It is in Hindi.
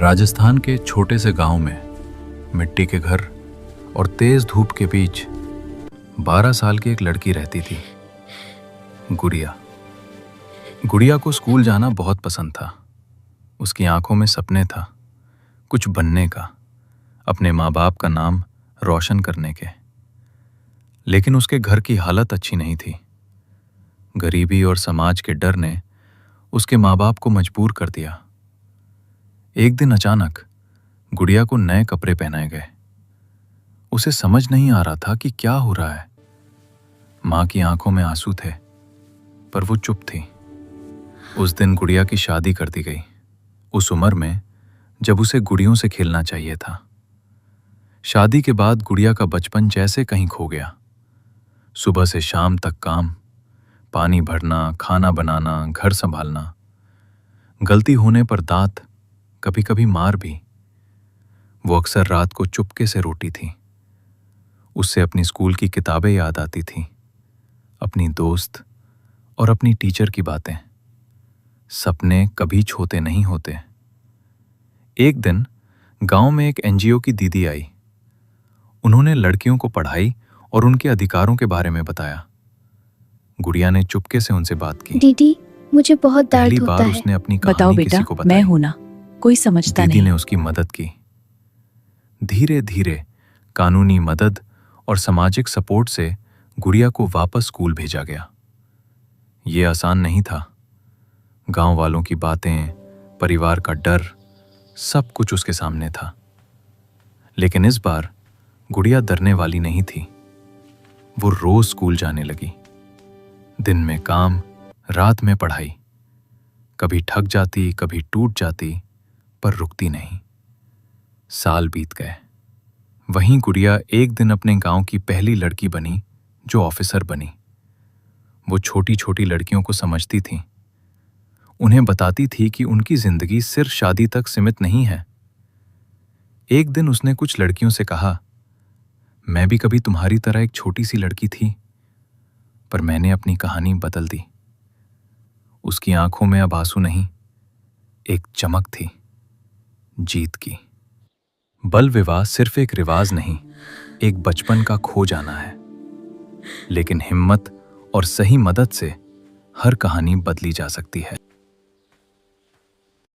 राजस्थान के छोटे से गांव में मिट्टी के घर और तेज धूप के बीच 12 साल की एक लड़की रहती थी, गुड़िया। गुड़िया को स्कूल जाना बहुत पसंद था। उसकी आंखों में सपने था, कुछ बनने का, अपने माँ बाप का नाम रोशन करने के। लेकिन उसके घर की हालत अच्छी नहीं थी। गरीबी और समाज के डर ने उसके माँ बाप को मजबूर कर दिया। एक दिन अचानक गुड़िया को नए कपड़े पहनाए गए। उसे समझ नहीं आ रहा था कि क्या हो रहा है। माँ की आंखों में आंसू थे, पर वो चुप थी। उस दिन गुड़िया की शादी कर दी गई, उस उम्र में जब उसे गुड़ियों से खेलना चाहिए था। शादी के बाद गुड़िया का बचपन जैसे कहीं खो गया। सुबह से शाम तक काम, पानी भरना, खाना बनाना, घर संभालना, गलती होने पर दांत, कभी कभी मार भी। वो अक्सर रात को चुपके से रोती थी। उससे अपनी स्कूल की किताबें याद आती थीं, अपनी दोस्त और अपनी टीचर की बातें। सपने कभी छोटे नहीं होते। एक दिन गांव में एक एनजीओ की दीदी आई। उन्होंने लड़कियों को पढ़ाई और उनके अधिकारों के बारे में बताया। गुड़िया ने चुपके से उनसे बात की। दीदी, मुझे बहुत दर्द पहली होता बार है। उसने अपनी बताओ कहानी बेटा, किसी को बताई। मैं हूं ना, कोई समझता दीदी नहीं। ने उसकी मदद की। धीरे धीरे कानूनी मदद और सामाजिक सपोर्ट से गुड़िया को वापस स्कूल भेजा गया। ये आसान नहीं था। गांव वालों की बातें, परिवार का डर, सब कुछ उसके सामने था। लेकिन इस बार गुड़िया डरने वाली नहीं थी। वो रोज स्कूल जाने लगी। दिन में काम, रात में पढ़ाई। कभी थक जाती, कभी टूट जाती, पर रुकती नहीं। साल बीत गए। वहीं गुड़िया एक दिन अपने गांव की पहली लड़की बनी जो ऑफिसर बनी। वो छोटी छोटी लड़कियों को समझती थी। उन्हें बताती थी कि उनकी जिंदगी सिर्फ शादी तक सीमित नहीं है। एक दिन उसने कुछ लड़कियों से कहा, मैं भी कभी तुम्हारी तरह एक छोटी सी लड़की थी, पर मैंने अपनी कहानी बदल दी। उसकी आंखों में अब आंसू नहीं, एक चमक थी, जीत की। बल विवाह सिर्फ एक रिवाज नहीं, एक बचपन का खो जाना है। लेकिन हिम्मत और सही मदद से हर कहानी बदली जा सकती है।